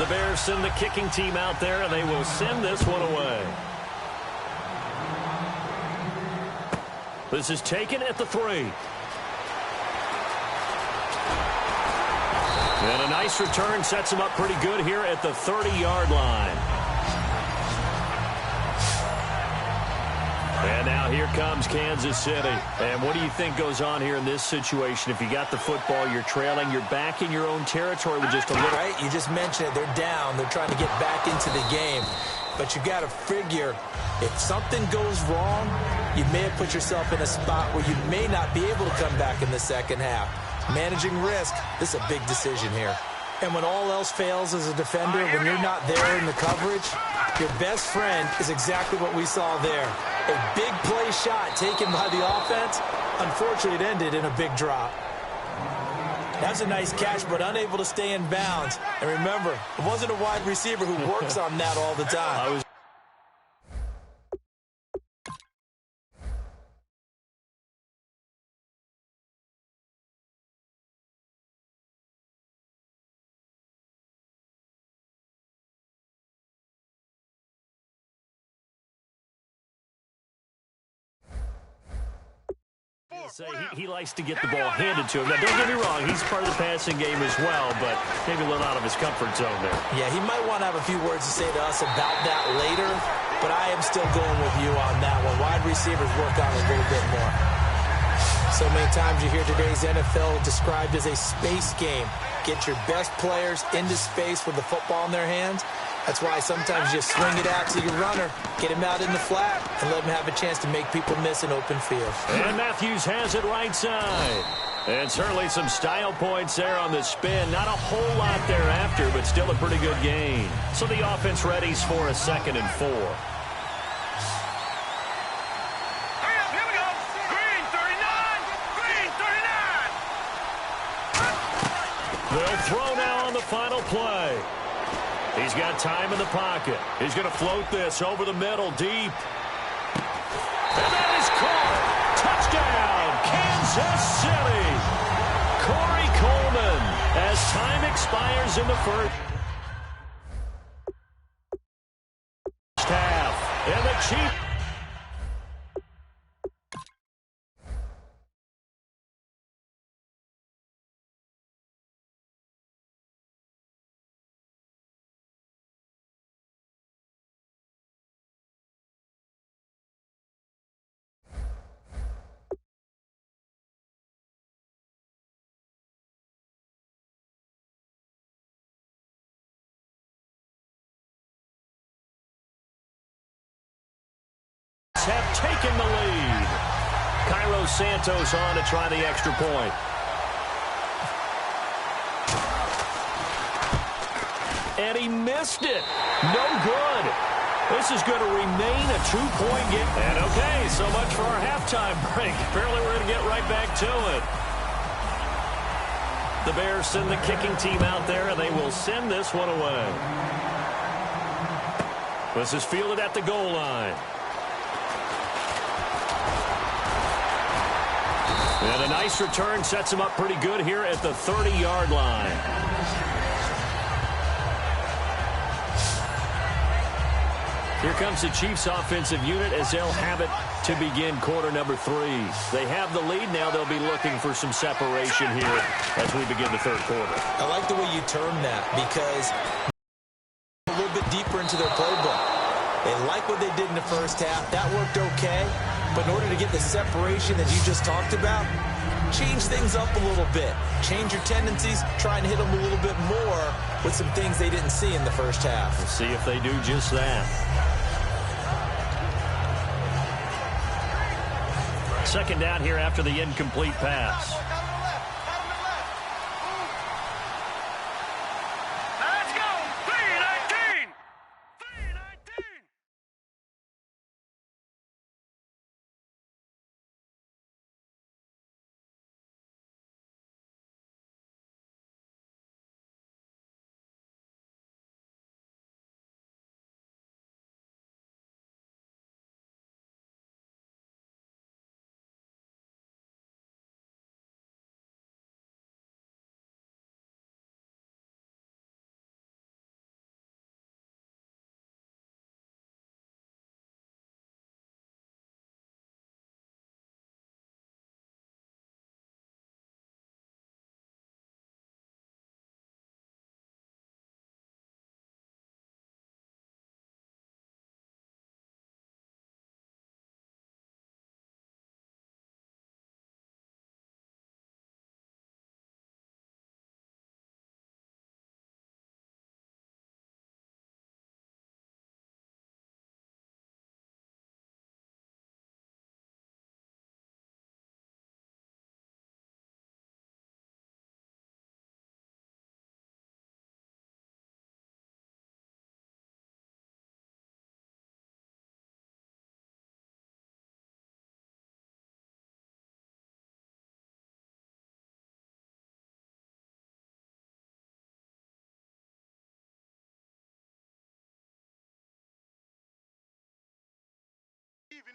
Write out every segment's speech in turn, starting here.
The Bears send the kicking team out there, and they will send this one away. This is taken at the 3. And a nice return sets him up pretty good here at the 30-yard line. And now here comes Kansas City. And what do you think goes on here in this situation? If you got the football, you're trailing, you're back in your own territory with just a little. Right, you just mentioned it. They're down. They're trying to get back into the game. But you got to figure, if something goes wrong, you may have put yourself in a spot where you may not be able to come back in the second half. Managing risk, this is a big decision here. And when all else fails as a defender, when you're not there in the coverage, your best friend is exactly what we saw there. A big play shot taken by the offense. Unfortunately, it ended in a big drop. That's a nice catch, but unable to stay in bounds. And remember, it wasn't a wide receiver who works on that all the time. He likes to get the ball handed to him. Now, don't get me wrong, he's part of the passing game as well, but maybe a little out of his comfort zone there. Yeah, he might want to have a few words to say to us about that later, but I am still going with you on that one. Wide receivers work on it a little bit more. So many times you hear today's NFL described as a space game. Get your best players into space with the football in their hands. That's why sometimes you swing it out to your runner, get him out in the flat, and let him have a chance to make people miss an open field. And Matthews has it right side. And certainly some style points there on the spin. Not a whole lot thereafter, but still a pretty good gain. So the offense readies for a 2nd and 4. Here we go. Green 39. Green 39. They'll throw now on the final play. He's got time in the pocket. He's going to float this over the middle, deep. And that is caught. Touchdown, Kansas City. Corey Coleman, as time expires in the first half. And the Chiefs. Have taken the lead. Cairo Santos on to try the extra point. And he missed it. No good. This is going to remain a 2-point game. And okay, so much for our halftime break. Apparently we're going to get right back to it. The Bears send the kicking team out there, and they will send this one away. This is fielded at the goal line. And a nice return sets him up pretty good here at the 30-yard line. Here comes the Chiefs offensive unit as they'll have it to begin quarter number 3. They have the lead now. They'll be looking for some separation here as we begin the third quarter. I like the way you term that because a little bit deeper into their playbook. They like what they did in the first half. That worked okay. But in order to get the separation that you just talked about, change things up a little bit. Change your tendencies, try and hit them a little bit more with some things they didn't see in the first half. We'll see if they do just that. Second down here after the incomplete pass.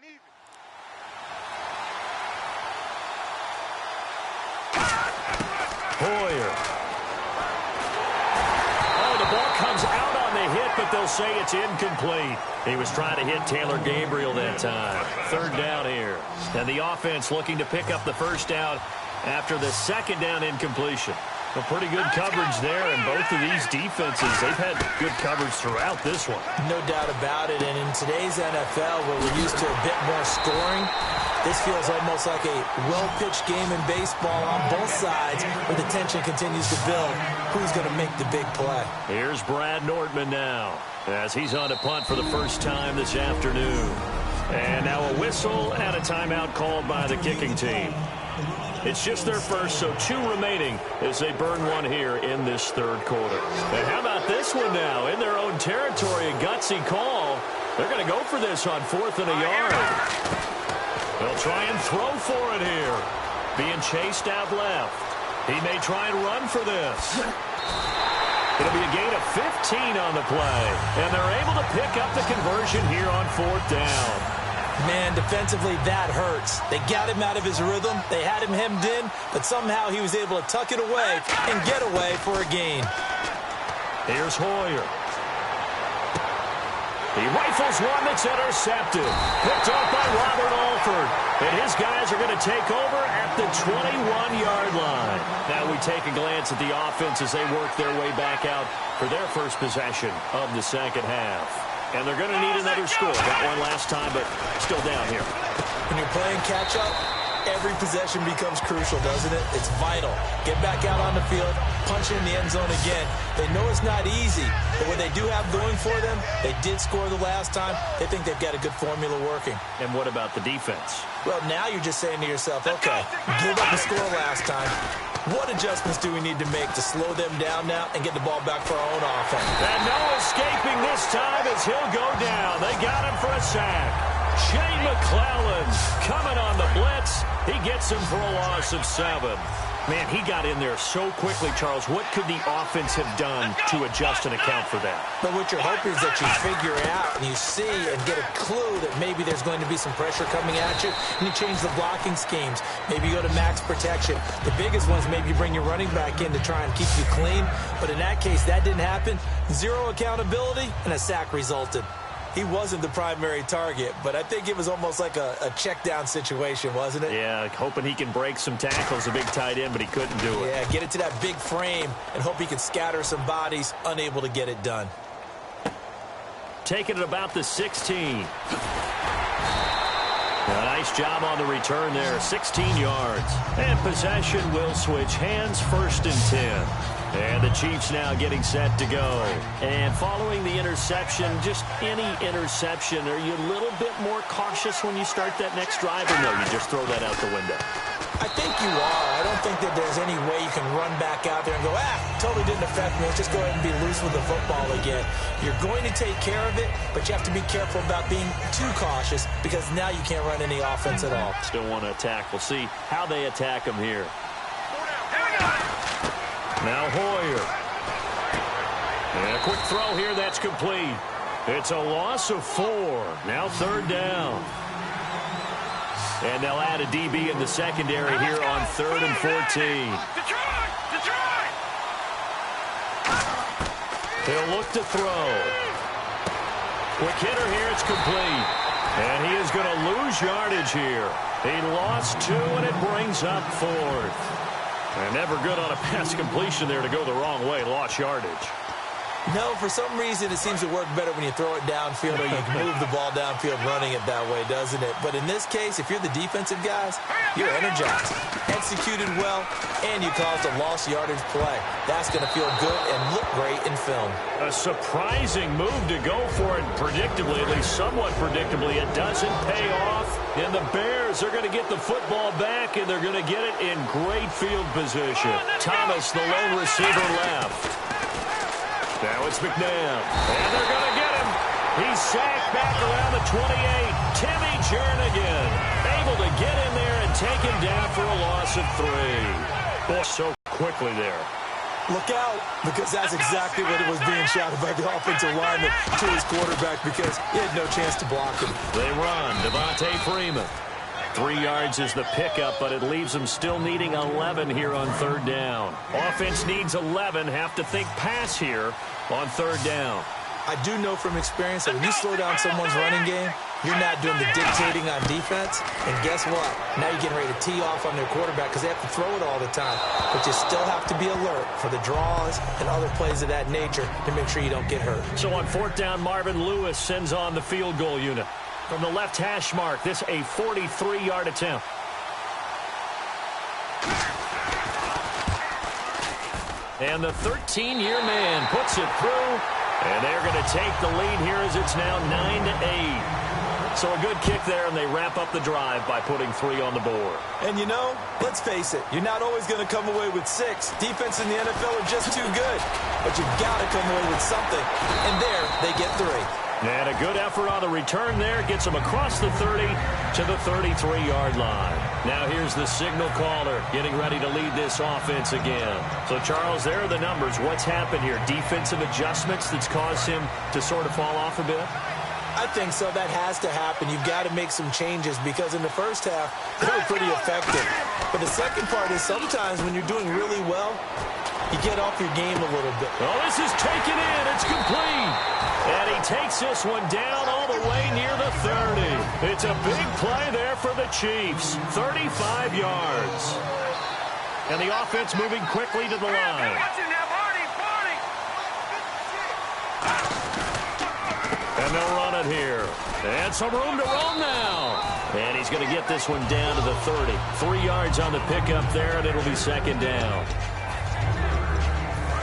even. Hoyer. Oh, the ball comes out on the hit, but they'll say it's incomplete. He was trying to hit Taylor Gabriel that time. Third down here. And the offense looking to pick up the first down after the second down incompletion. A pretty good coverage there, and both of these defenses, they've had good coverage throughout this one. No doubt about it, and in today's NFL, where we're used to a bit more scoring, this feels almost like a well-pitched game in baseball on both sides, where the tension continues to build. Who's going to make the big play? Here's Brad Nordman now, as he's on to punt for the first time this afternoon. And now a whistle and a timeout called by the kicking team. It's just their first, so 2 remaining as they burn one here in this third quarter. And how about this one now? In their own territory, a gutsy call. They're going to go for this on 4th and a yard. They'll try and throw for it here. Being chased out left. He may try and run for this. It'll be a gain of 15 on the play. And they're able to pick up the conversion here on 4th down. Man, defensively, that hurts. They got him out of his rhythm. They had him hemmed in, but somehow he was able to tuck it away and get away for a gain. Here's Hoyer. He rifles one that's intercepted. Picked off by Robert Alford. And his guys are going to take over at the 21-yard line. Now we take a glance at the offense as they work their way back out for their first possession of the second half. And they're going to need another score. Got one last time, but still down here. When you're playing catch-up, every possession becomes crucial, doesn't it? It's vital. Get back out on the field, punch in the end zone again. They know it's not easy, but what they do have going for them, they did score the last time. They think they've got a good formula working. And what about the defense? Well, now you're just saying to yourself, okay, give up the score last time. What adjustments do we need to make to slow them down now and get the ball back for our own offense? And no escaping this time as he'll go down. They got him for a sack. Shane McClellan coming on the blitz. He gets him for a loss of 7. Man, he got in there so quickly, Charles. What could the offense have done to adjust and account for that? But what you're hoping is that you figure out and you see and get a clue that maybe there's going to be some pressure coming at you, and you change the blocking schemes. Maybe you go to max protection. The biggest one is maybe you bring your running back in to try and keep you clean. But in that case, that didn't happen. 0 accountability, and a sack resulted. He wasn't the primary target, but I think it was almost like a check-down situation, wasn't it? Yeah, hoping he can break some tackles, a big tight end, but he couldn't do it. Yeah, get it to that big frame and hope he can scatter some bodies, unable to get it done. Taking it about the 16. A nice job on the return there, 16 yards. And possession will switch hands, 1st and 10. And the Chiefs now getting set to go. And following the interception, just any interception, are you a little bit more cautious when you start that next drive, or no, you just throw that out the window? I think you are. I don't think that there's any way you can run back out there and go, totally didn't affect me. Let's just go ahead and be loose with the football again. You're going to take care of it, but you have to be careful about being too cautious because now you can't run any offense at all. Still want to attack. We'll see how they attack him here. Now Hoyer. And a quick throw here that's complete. It's a loss of 4. Now 3rd down. And they'll add a DB in the secondary here on 3rd and 14. Detroit! He'll look to throw. Quick hitter here, it's complete. And he is going to lose yardage here. He lost 2, and it brings up 4th. And never good on a pass completion there to go the wrong way. Lost yardage. No, for some reason it seems to work better when you throw it downfield or you can move the ball downfield running it that way, doesn't it? But in this case, if you're the defensive guys, you're energized, executed well, and you caused a lost yardage play. That's going to feel good and look great in film. A surprising move to go for it predictably, at least somewhat predictably. It doesn't pay off, and the Bears are going to get the football back, and they're going to get it in great field position. Thomas, the lone receiver, left. Now it's McNabb, and they're going to get him. He's sacked back around the 28. Timmy Jernigan able to get in there and take him down for a loss of 3. Boy, so quickly there. Look out, because that's exactly what it was being shouted by the offensive lineman to his quarterback because he had no chance to block him. They run. Devontae Freeman. 3 yards is the pickup, but it leaves them still needing 11 here on third down. Offense needs 11. Have to think pass here on third down. I do know from experience that when you slow down someone's running game, you're not doing the dictating on defense. And guess what? Now you're getting ready to tee off on their quarterback because they have to throw it all the time. But you still have to be alert for the draws and other plays of that nature to make sure you don't get hurt. So on fourth down, Marvin Lewis sends on the field goal unit. From the left hash mark, this a 43-yard attempt. And the 13-year man puts it through. And they're going to take the lead here as it's now 9-8. So a good kick there, and they wrap up the drive by putting 3 on the board. And you know, let's face it, you're not always going to come away with 6. Defense in the NFL are just too good. But you've got to come away with something. And there, they get 3. And a good effort on the return there. Gets them across the 30 to the 33-yard line. Now here's the signal caller getting ready to lead this offense again. So, Charles, there are the numbers. What's happened here? Defensive adjustments that's caused him to sort of fall off a bit? I think so. That has to happen. You've got to make some changes because in the first half, they were pretty effective. But the second part is sometimes when you're doing really well, you get off your game a little bit. Oh, this is taken in. It's complete. And he takes this one down all the way near the 30. It's a big play there for the Chiefs. 35 yards. And the offense moving quickly to the line. And they'll run it here. And some room to roam now. And he's going to get this one down to the 30. 3 yards on the pickup there, and it'll be second down.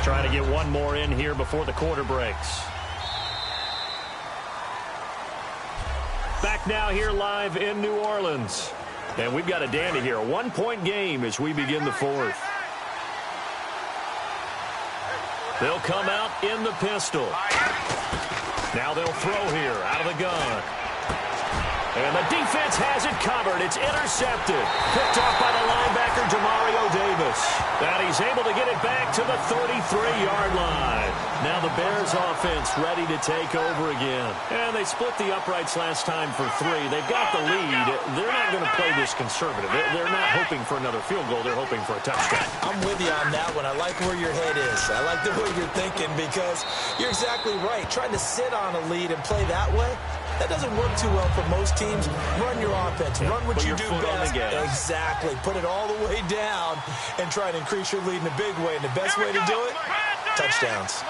Trying to get one more in here before the quarter breaks. Back now here live in New Orleans. And we've got a dandy here. A 1-point game as we begin the fourth. They'll come out in the pistol. Now they'll throw here out of the gun. And the defense has it covered. It's intercepted. Picked off by the linebacker, Demario Davis. And he's able to get it back to the 33-yard line. Now the Bears offense ready to take over again. And they split the uprights last time for 3. They've got the lead. They're not going to play this conservative. They're not hoping for another field goal. They're hoping for a touchdown. I'm with you on that one. I like where your head is. I like the way you're thinking because you're exactly right. Trying to sit on a lead and play that way, that doesn't work too well for most teams. Run your offense. Run what you do best. Exactly. Put it all the way down and try to increase your lead in a big way. And the best way to do it, touchdowns.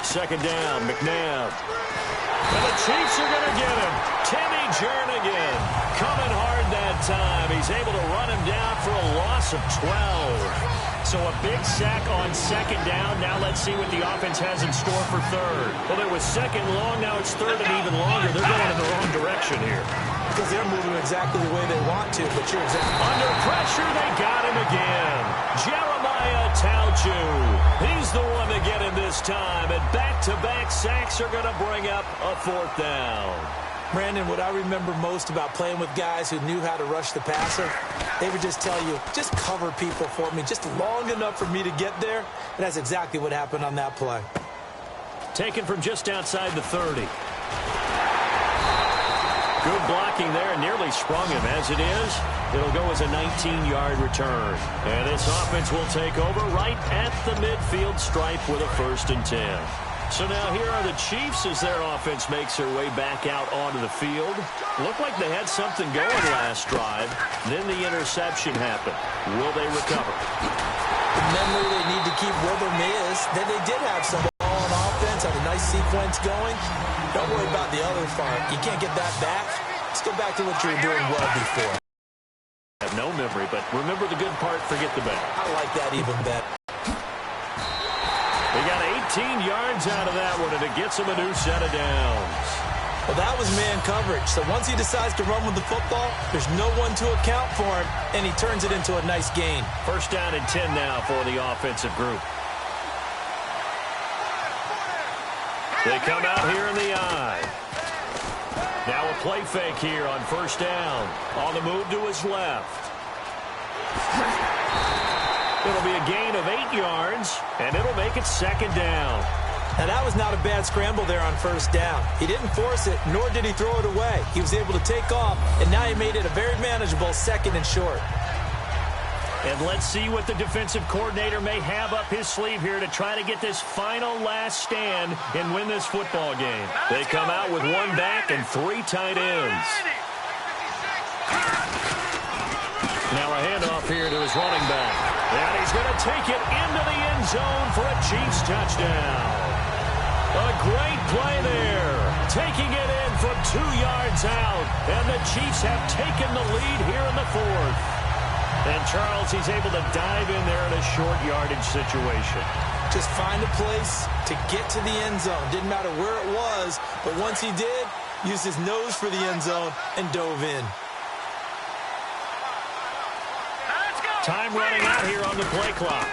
Second down, McNabb. And the Chiefs are going to get him. Timmy Jernigan coming hard that time. He's able to run him down for a loss of 12. So a big sack on second down. Now let's see what the offense has in store for third. Well, it was second long. Now it's third and even longer. They're going in the wrong direction here. Because they're moving exactly the way they want to, but you're exactly... Under pressure, they got him again. Jeremiah Tauchu. He's the one to get him this time. And back-to-back sacks are going to bring up a fourth down. Brandon, what I remember most about playing with guys who knew how to rush the passer, they would just tell you, just cover people for me, just long enough for me to get there. And that's exactly what happened on that play. Taken from just outside the 30. Good blocking there, and nearly sprung him. As it is, it'll go as a 19-yard return. And this offense will take over right at the midfield stripe with a 1st and 10. So now here are the Chiefs as their offense makes their way back out onto the field. Looked like they had something going last drive. Then the interception happened. Will they recover? The memory they need to keep with them is that they did have some ball on offense, had a nice sequence going. Don't worry about the other part. You can't get that back. Let's go back to what you were doing well before. I have no memory, but remember the good part, forget the bad. I like that even better. They got 18 yards out of that one, and it gets them a new set of downs. Well, that was man coverage. So once he decides to run with the football, there's no one to account for him, and he turns it into a nice gain. 1st down and 10 now for the offensive group. They come out here in the eye. Now a play fake here on 1st down. On the move to his left. It'll be a gain of 8 yards, and it'll make it second down. Now, that was not a bad scramble there on first down. He didn't force it, nor did he throw it away. He was able to take off, and now he made it a very manageable second and short. And let's see what the defensive coordinator may have up his sleeve here to try to get this final last stand and win this football game. They come out with 1 back and 3 tight ends. Now a handoff here to his running back. And he's going to take it into the end zone for a Chiefs touchdown. A great play there. Taking it in from 2 yards out. And the Chiefs have taken the lead here in the 4th. And Charles, he's able to dive in there in a short yardage situation. Just find a place to get to the end zone. Didn't matter where it was, but once he did, used his nose for the end zone and dove in. Time running out here on the play clock.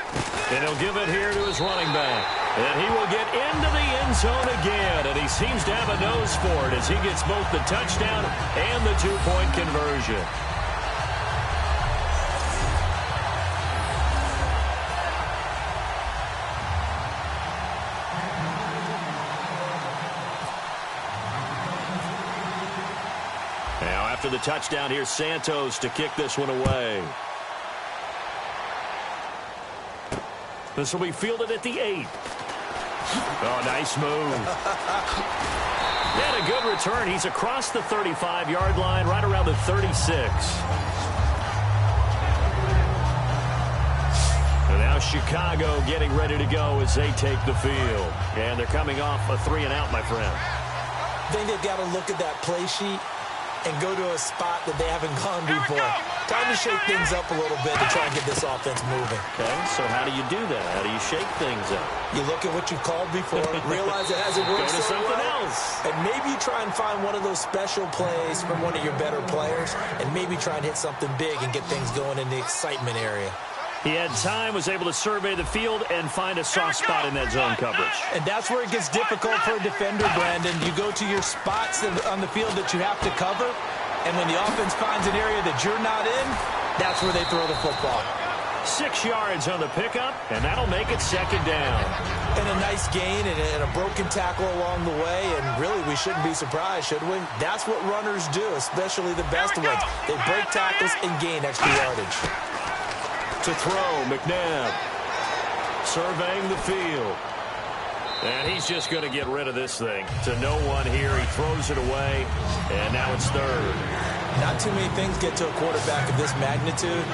And he'll give it here to his running back. And he will get into the end zone again. And he seems to have a nose for it as he gets both the touchdown and the 2-point conversion. Now after the touchdown, here's Santos to kick this one away. This will be fielded at the 8. Oh, nice move. And a good return. He's across the 35-yard line, right around the 36. And now Chicago getting ready to go as they take the field. And they're coming off a 3-and-out, my friend. I think they've got to look at that play sheet and go to a spot that they haven't gone before. Time to shake things up a little bit to try and get this offense moving. Okay, so how do you do that? How do you shake things up? You look at what you've called before, realize it hasn't worked Go to so something well, else. and maybe you try and find one of those special plays from one of your better players, and maybe try and hit something big and get things going in the excitement area. He had time, was able to survey the field and find a soft spot in that zone coverage. And that's where it gets difficult for a defender, Brandon. You go to your spots on the field that you have to cover, and when the offense finds an area that you're not in, that's where they throw the football. 6 yards on the pickup, and that'll make it second down. And a nice gain and a broken tackle along the way, and really we shouldn't be surprised, should we? That's what runners do, especially the best ones. They break tackles and gain extra yardage. To throw, McNabb surveying the field. And he's just going to get rid of this thing. To no one here. He throws it away, and now it's third. Not too many things get to a quarterback of this magnitude,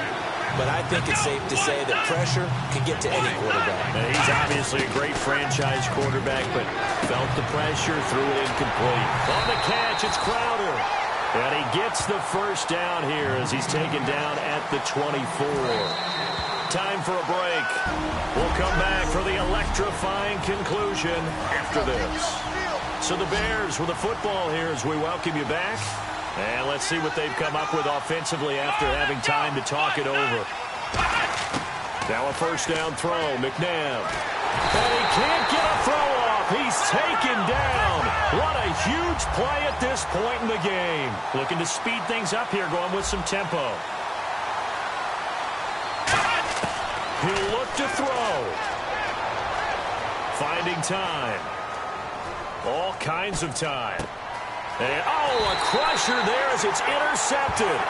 but I think it's safe to say that pressure can get to any quarterback. And he's obviously a great franchise quarterback, but felt the pressure, threw it incomplete. On the catch, it's Crowder. And he gets the first down here as he's taken down at the 24. Time for a break. We'll come back for the electrifying conclusion after this. So the Bears with the football here as we welcome you back. And let's see what they've come up with offensively after having time to talk it over. Now a first down throw, McNabb. And he can't get a throw off. He's taken down. What a huge play at this point in the game. Looking to speed things up here, going with some tempo. He'll look to throw. Finding time. All kinds of time. And, oh, a crusher there as it's intercepted.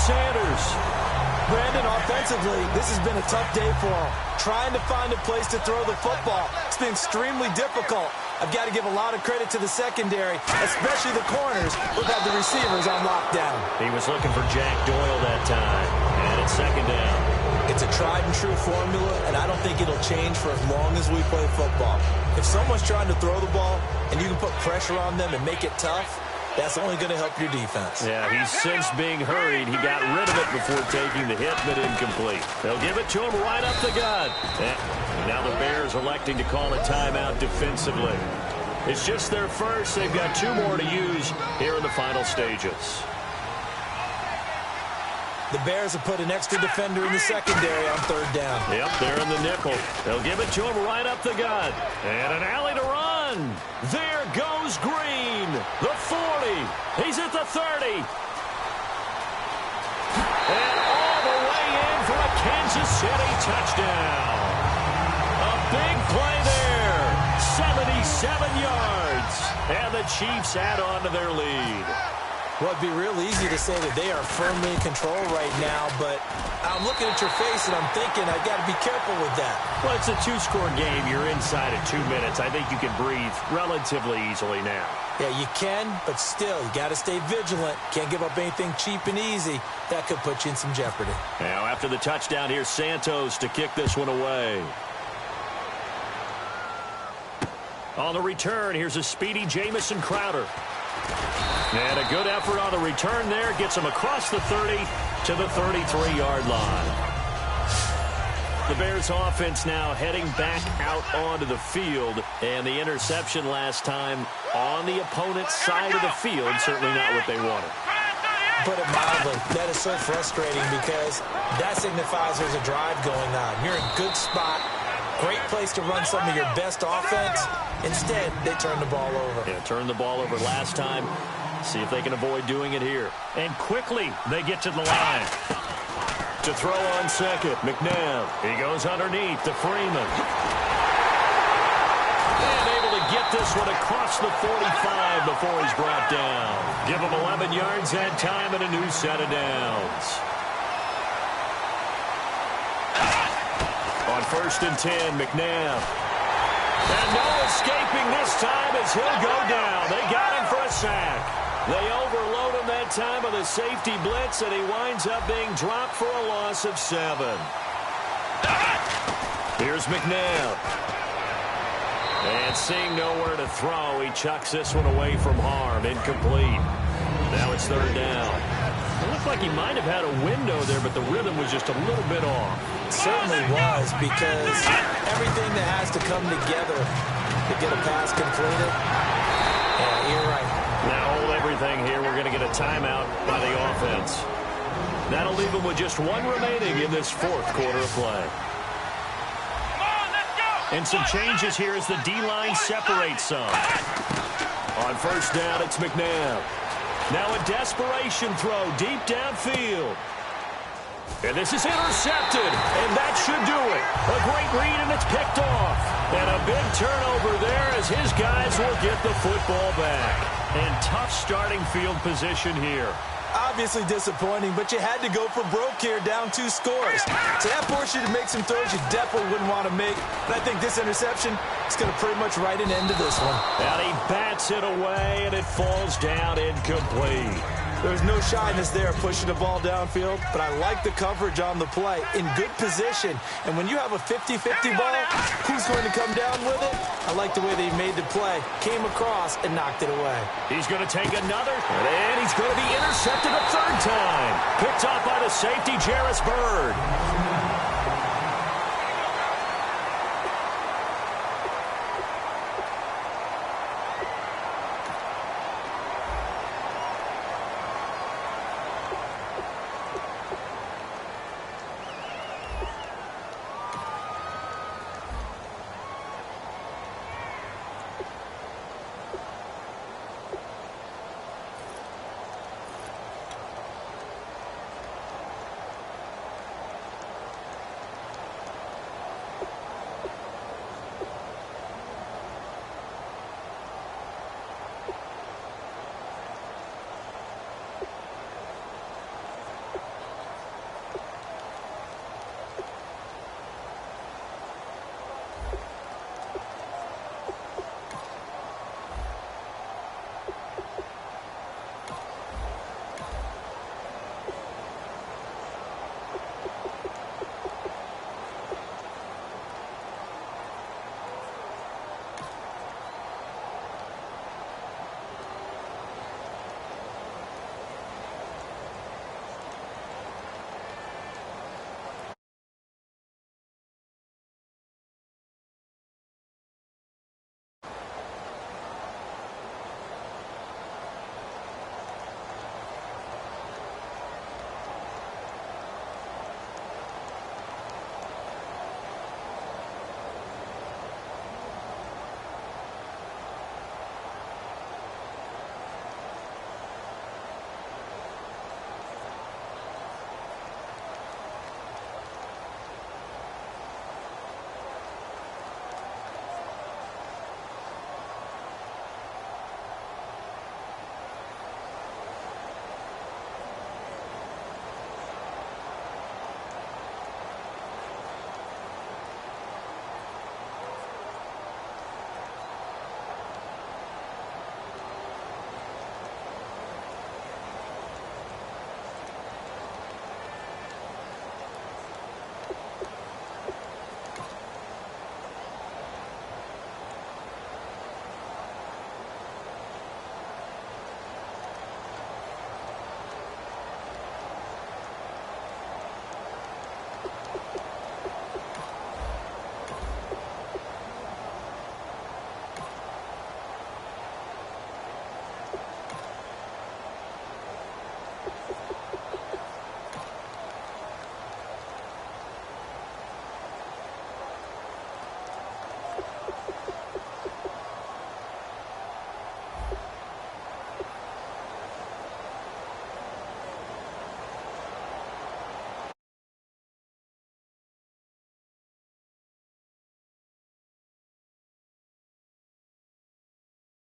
Sanders. Brandon, offensively, this has been a tough day for him. Trying to find a place to throw the football. It's been extremely difficult. I've got to give a lot of credit to the secondary, especially the corners, who've had the receivers on lockdown. He was looking for Jack Doyle that time, and it's second down. It's a tried-and-true formula, and I don't think it'll change for as long as we play football. If someone's trying to throw the ball and you can put pressure on them and make it tough, That's only going to help your defense. Yeah, he's since being hurried. He got rid of it before taking the hit, but incomplete. They'll give it to him right up the gut. And now the Bears electing to call a timeout defensively. It's just their first. They've got 2 more to use here in the final stages. The Bears have put an extra defender in the secondary on 3rd down. Yep, they're in the nickel. They'll give it to him right up the gut. And an alley to run. There goes Green. The 40. He's at the 30. And all the way in for a Kansas City touchdown. A big play there. 77 yards. And the Chiefs add on to their lead. Well, it'd be real easy to say that they are firmly in control right now, but I'm looking at your face and I'm thinking I've got to be careful with that. Well, it's a 2-score game. You're inside at 2 minutes. I think you can breathe relatively easily now. Yeah, you can, but still, you got to stay vigilant. Can't give up anything cheap and easy. That could put you in some jeopardy. Now, after the touchdown, here's Santos to kick this one away. On the return, here's a speedy Jamison Crowder. And a good effort on the return there. Gets him across the 30 to the 33-yard line. The Bears offense now heading back out onto the field. And the interception last time on the opponent's side of the field. Certainly not what they wanted. Put it mildly, that is so frustrating because that signifies there's a drive going on. You're in a good spot. Great place to run some of your best offense. Instead, they turn the ball over. Yeah, turned the ball over last time. See if they can avoid doing it here. And quickly, they get to the line. To throw on second, McNabb. He goes underneath to Freeman. And able to get this one across the 45 before he's brought down. Give him 11 yards that time and a new set of downs. On 1st and 10, McNabb. And no escaping this time as he'll go down. They got him for a sack. They overload him that time with a safety blitz, and he winds up being dropped for a loss of 7. Here's McNabb. And seeing nowhere to throw, he chucks this one away from harm. Incomplete. Now it's 3rd down. It looked like he might have had a window there, but the rhythm was just a little bit off. It certainly was, because everything that has to come together to get a pass completed. Yeah, you're right. Now hold everything here. We're going to get a timeout by the offense. That'll leave them with just 1 remaining in this 4th quarter of play. And some changes here as the D-line separates some. On 1st down, it's McNabb. Now a desperation throw deep downfield. And this is intercepted, and that should do it. A great read, and it's picked off. And a big turnover there as his guys will get the football back. And tough starting field position here. Obviously disappointing, but you had to go for broke here, down 2 scores. So that forced you to make some throws you definitely wouldn't want to make. But I think this interception is going to pretty much write an end to this one. And he bats it away, and it falls down incomplete. There's no shyness there pushing the ball downfield, but I like the coverage on the play. In good position. And when you have a 50-50 ball, who's going to come down with it? I like the way they made the play. Came across and knocked it away. He's going to take another, and he's going to be intercepted a 3rd time. Picked off by the safety, Jarris Byrd.